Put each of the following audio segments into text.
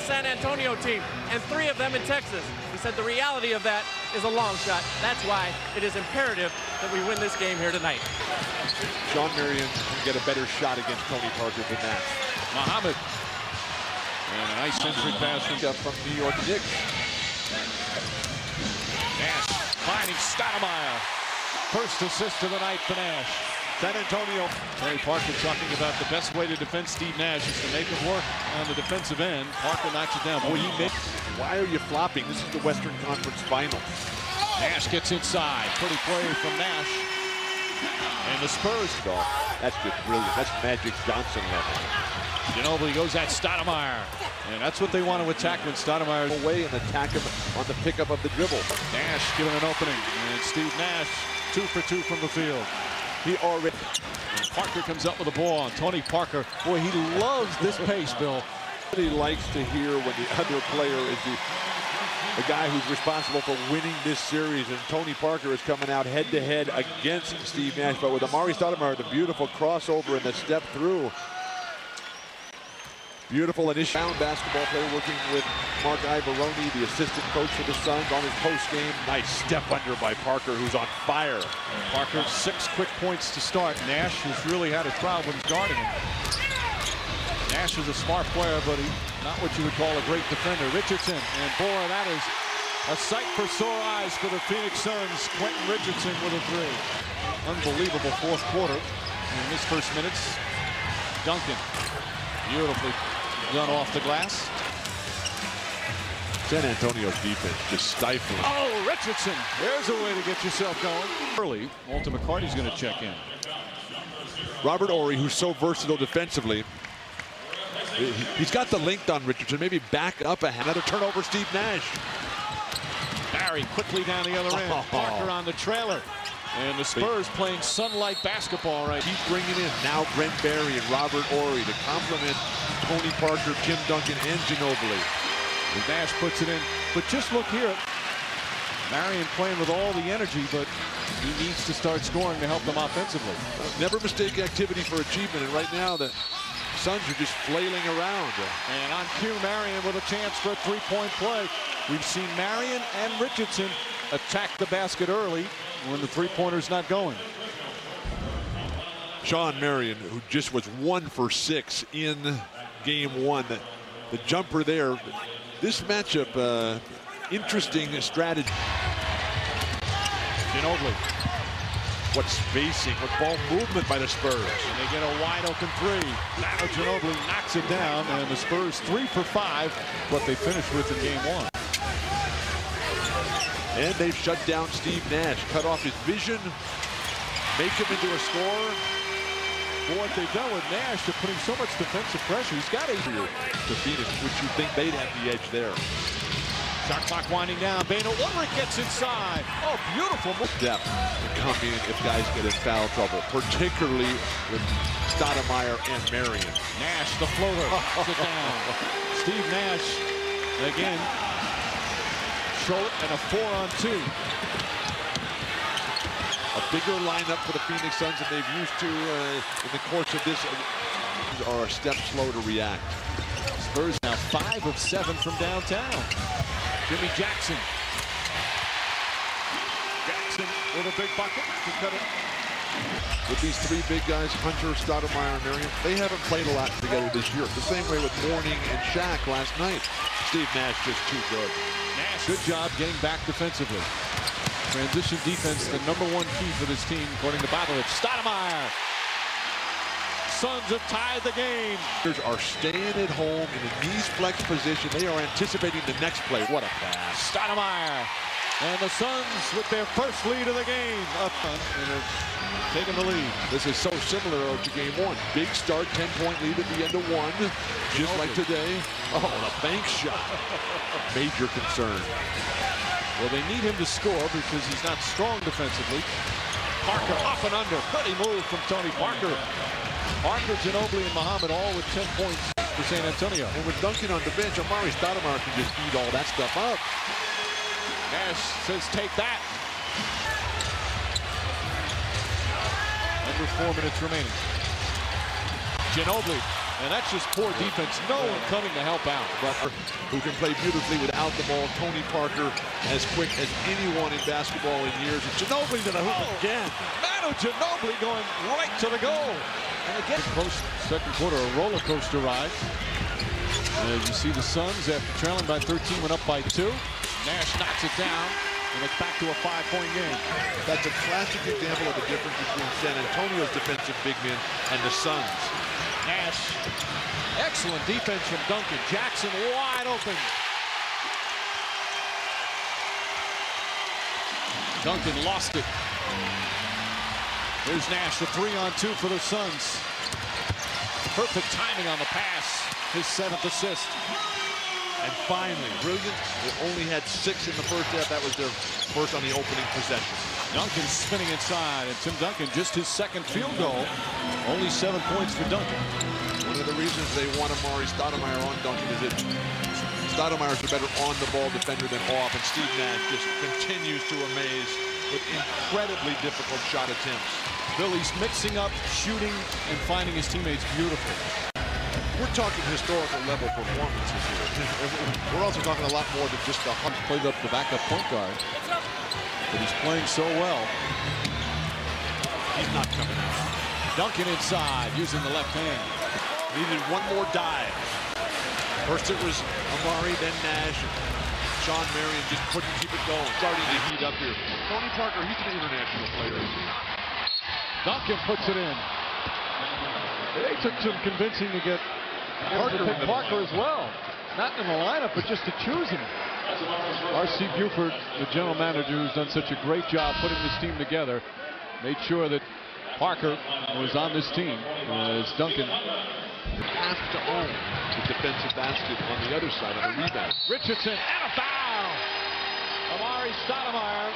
San Antonio team and 3 of them in Texas. He said the reality of that is a long shot. That's why it is imperative that we win this game here tonight. Shawn Marion can get a better shot against Tony Parker than that. Muhammad. And a nice century pass from New York Knicks. Nash finding Stoudemire. First assist of the night for Nash. San Antonio. Tony Parker talking about the best way to defend Steve Nash is to make him work on the defensive end. Parker knocks it down. Boy, he made. Why are you flopping? This is the Western Conference Finals. Nash gets inside. Pretty play from Nash. And the Spurs. That's just brilliant. That's Magic Johnson level. Ginobili goes at Stoudemire. And that's what they want to attack when Stoudemire is away and attack him on the pickup of the dribble. Nash given an opening. And Steve Nash 2 for 2 from the field. He already. And Parker comes up with the ball. Tony Parker, boy, he loves this pace, Bill. He likes to hear when the other player is the guy who's responsible for winning this series. And Tony Parker is coming out head-to-head against Steve Nash. But with Amare Stoudemire, the beautiful crossover and the step through. Beautiful initial basketball player working with Mark Ivaroni, the assistant coach for the Suns, on his post game. Nice step under by Parker, who's on fire. Parker 6 quick points to start. Nash has really had a problem guarding him. Nash is a smart player, but he's not what you would call a great defender. Richardson, and boy, that is a sight for sore eyes for the Phoenix Suns. Quentin Richardson with a 3. Unbelievable fourth quarter in his first minutes. Duncan, beautifully done off the glass. San Antonio's defense just stifling. Oh, Richardson. There's a way to get yourself going. Early, Walter McCarty's going to check in. Robert Horry, who's so versatile defensively. He's got the length on Richardson. Maybe back up ahead. Another turnover, Steve Nash. Barry quickly down the other end. Parker on the trailer. And the Spurs playing sunlight basketball right. Keep bringing in now Brent Barry and Robert Horry to complement Tony Parker, Tim Duncan, and Ginobili. And Nash puts it in. But just look here. Marion playing with all the energy, but he needs to start scoring to help them offensively. Never mistake activity for achievement. And right now the Suns are just flailing around. And on cue, Marion with a chance for a 3-point play. We've seen Marion and Richardson attack the basket early when the 3-pointer's not going. Shawn Marion, who just was 1 for 6 in game 1. The jumper there. This matchup, interesting strategy. Ginobili. What spacing, what ball movement by the Spurs. And they get a wide open 3. Manu Ginobili knocks it down, and the Spurs 3 for 5, what they finished with in game 1. And they've shut down Steve Nash, cut off his vision, make him into a scorer. Well, what they've done with Nash, they're putting so much defensive pressure. He's got to Phoenix, which you think they'd have the edge there. Shot clock winding down. Bano Ulrich gets inside. Oh, beautiful depth to come in if guys get in foul trouble, particularly with Stoudemire and Marion. Nash, the floater, it down. Steve Nash, again, short and a 4-on-2. A bigger lineup for the Phoenix Suns than they've used to in the course of this. Are a step slow to react. Spurs now 5 of 7 from downtown. Jimmy Jackson. Jackson with a big bucket to cut it. With these 3 big guys, Hunter, Stoudemire, and Marion, they haven't played a lot together this year. The same way with Mourning and Shaq last night. Steve Nash just too good. Nash, good job getting back defensively. Transition defense, the #1 key for this team, according to Bobovich. Stoudemire. Suns have tied the game. Are staying at home in a knees flex position. They are anticipating the next play. What a pass. Stoudemire. And the Suns with their first lead of the game. Up and they're taking the lead. This is so similar to game 1. Big start, 10-point lead at the end of 1. Just like today. Oh, and a bank shot. Major concern. Well, they need him to score because he's not strong defensively. Parker up and under. Pretty move from Tony Parker. Parker, Ginobili, and Muhammad all with 10 points for San Antonio. And with Duncan on the bench, Amare Stoudemire can just eat all that stuff up. Nash says, take that. Under 4 minutes remaining. Ginobili And that's just poor defense. No one coming to help out. But who can play beautifully without the ball. Tony Parker, as quick as anyone in basketball in years. And Ginobili to the hoop again. Manu Ginobili going right to the goal. And again, close second quarter, a roller coaster ride. As you see the Suns, after trailing by 13, went up by 2. Nash knocks it down, and it's back to a 5-point game. That's a classic example of the difference between San Antonio's defensive big men and the Suns. Nash, excellent defense from Duncan. Jackson wide open. Duncan lost it. There's Nash, the 3-on-2 for the Suns. Perfect timing on the pass. His 7th assist. And finally, brilliant. They only had 6 in the first half. That was their first on the opening possession. Duncan spinning inside, and Tim Duncan just his 2nd field goal. Only 7 points for Duncan. One of the reasons they want Amare Stoudemire on Duncan is that Stoudemire's a better on-the-ball defender than off, and Steve Nash just continues to amaze with incredibly difficult shot attempts. Billy's mixing up, shooting, and finding his teammates beautiful. We're talking historical level performances here. We're also talking a lot more than just the hunt. Played up the backup point guard, but he's playing so well. He's not coming out. Duncan inside, using the left hand. Needed one more dive. First it was Amare, then Nash. Shawn Marion just couldn't keep it going. Starting to heat up here. Tony Parker, he's an international player. Duncan puts it in. They took some convincing to get Parker as well. Not in the lineup, but just to choose him. R.C. Buford, the general manager, who's done such a great job putting this team together, made sure that Parker was on this team as Duncan Has to own the defensive basket on the other side of the rebound. Richardson and a foul. Amare Stoudemire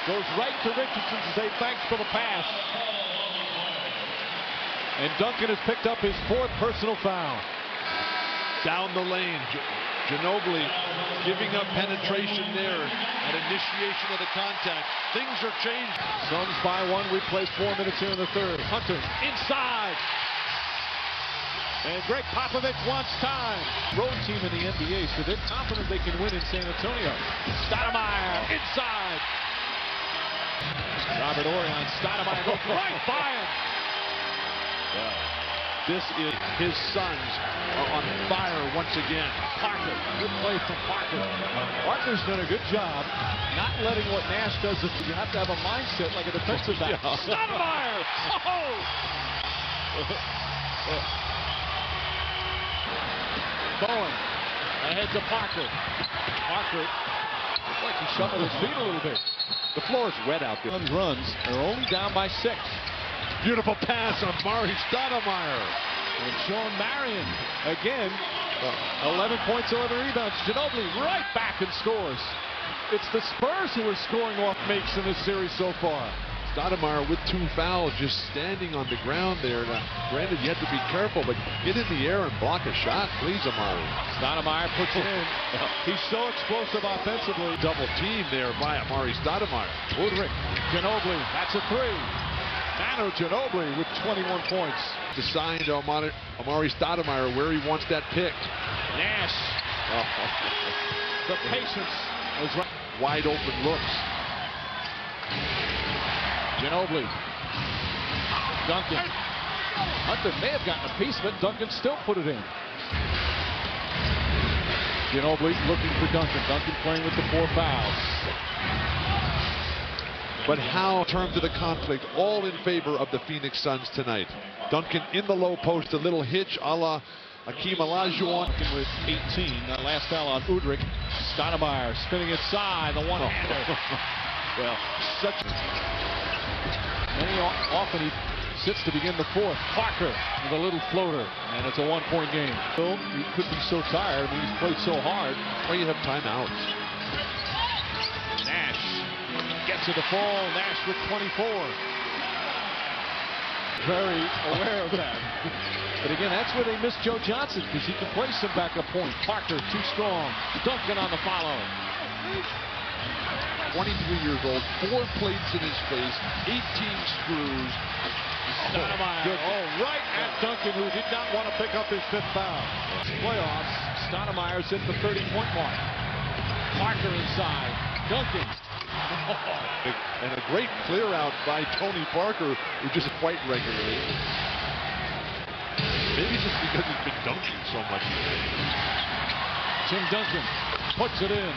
goes right to Richardson to say thanks for the pass. And Duncan has picked up his 4th personal foul. Down the lane, Ginobili giving up penetration there at initiation of the contact. Things are changing. Suns by 1. We play 4 minutes here in the 3rd. Hunter inside. And Greg Popovich wants time. Road team in the NBA, so they're confident they can win in San Antonio. Stoudemire inside. Robert Orion, Stoudemire goes right by him. Well, this is his Suns are on fire once again. Parker, good play from Parker. Parker's done a good job not letting what Nash does. You have to have a mindset like a defensive back. Yeah. Stoudemire! Oh! Bowen ahead to Parker. Parker looks like he shuffled his feet a little bit. The floor is wet out there. Runs. They're only down by 6. Beautiful pass on Amare Stoudemire. And Shawn Marion again. 11 points, 11 rebounds. Ginobili right back and scores. It's the Spurs who are scoring off makes in this series so far. Stoudemire with 2 fouls, just standing on the ground there. Now, granted, you have to be careful, but get in the air and block a shot, please, Amare. Stoudemire puts it in. He's so explosive offensively. Double team there by Amare Stoudemire. Udrich, Ginobili, that's a 3. Manu Ginobili with 21 points. Assigned to Amare Stoudemire where he wants that picked. Nash. The patience was right. Wide open looks. Ginobili. Duncan. Hunter may have gotten a piece of it. Duncan still put it in. Ginobili looking for Duncan. Duncan playing with the 4 fouls. But how, in terms of the conflict, all in favor of the Phoenix Suns tonight. Duncan in the low post, a little hitch a la Hakeem Olajuwon. Duncan with 18. That last foul on Udrich. Stoudemire spinning inside, the one-hander. Well, often he sits to begin the 4th. Parker with a little floater, and it's a 1-point game. So he could be so tired. I mean, he's played so hard. Well, you have timeouts. Nash gets to the fall. Nash with 24. Very aware of that. But again, that's where they miss Joe Johnson, because he can play some backup point. Parker too strong. Duncan on the follow. 23 years old, 4 plates in his face, 18 screws. Stoudemire, right at Duncan, who did not want to pick up his 5th foul. Playoffs, Stoudemire's hit the 30-point mark. Parker inside, Duncan. And a great clear out by Tony Parker, who just quite regularly. Maybe just because he's been dunking so much. Tim Duncan puts it in.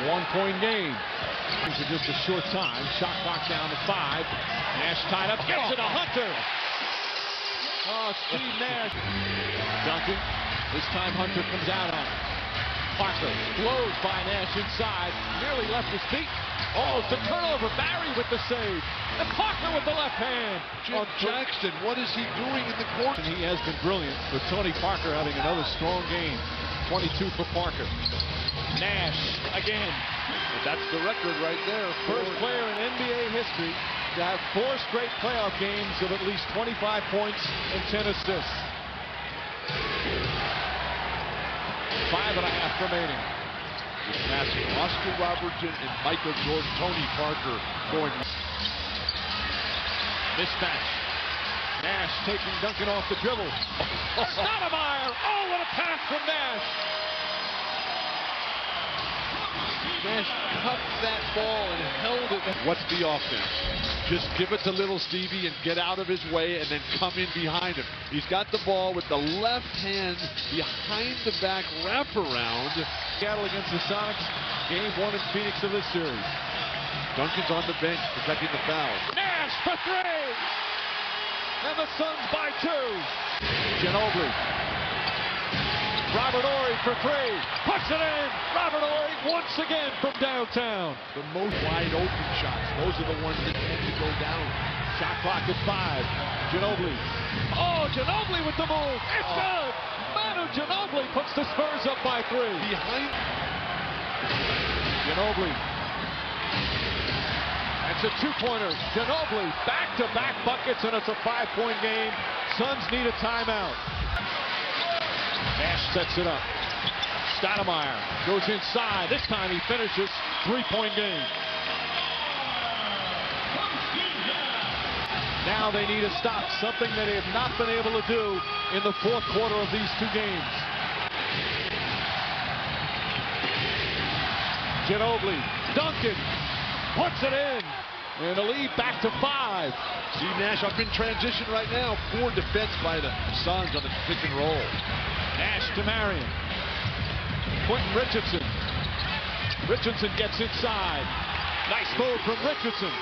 1-point game. For just a short time. Shot clock down to 5. Nash tied up, gets it to Hunter. Oh, Steve Nash. Duncan. This time Hunter comes out on it. Parker blows by Nash inside. Nearly left his feet. Oh, it's a turnover. Barry with the save. And Parker with the left hand. Jim Jackson, what is he doing in the court? And he has been brilliant, with Tony Parker having another strong game. 22 for Parker. Nash again. And that's the record right there. First player in NBA history to have 4 straight playoff games of at least 25 points and 10 assists. 5.5 remaining. Just passing Oscar Robertson and Michael Jordan. Tony Parker going. Mismatch. Nash taking Duncan off the dribble. Stoudemire! Oh, what a pass from Nash! Nash cupped that ball and held it. What's the offense? Just give it to little Stevie and get out of his way and then come in behind him. He's got the ball with the left hand behind the back wraparound. Seattle against the Sonics. Game 1 in Phoenix of this series. Duncan's on the bench protecting the foul. Nash for 3! And the Suns by 2. Ginobili. Robert Horry for 3. Puts it in. Robert Horry once again from downtown. The most wide open shots. Those are the ones that tend to go down. Shot clock at 5. Ginobili. Oh, Ginobili with the move. It's good. Manu Ginobili puts the Spurs up by 3. Behind. Ginobili. It's a 2-pointer. Ginobili back-to-back buckets, and it's a 5-point game. Suns need a timeout. Nash sets it up. Stoudemire goes inside. This time he finishes. 3-point game. Now they need a stop, something that they have not been able to do in the 4th quarter of these 2 games. Ginobili. Duncan puts it in. And a lead back to 5. Steve Nash up in transition right now. Poor defense by the Suns on the pick and roll. Nash to Marion. Quentin Richardson. Richardson gets inside. Nice move from Richardson.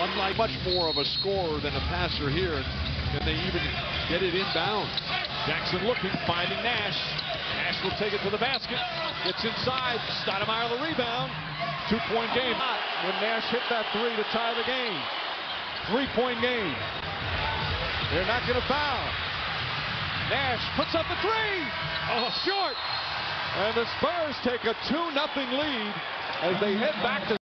Unlike much more of a scorer than a passer here. Can they even get it inbound? Jackson looking, finding Nash. Nash will take it to the basket. Gets inside. Stoudemire the rebound. 2-point game. When Nash hit that 3 to tie the game. 3-point game. They're not going to foul. Nash puts up a 3. Oh, short. And the Spurs take a 2-0 lead as they head back to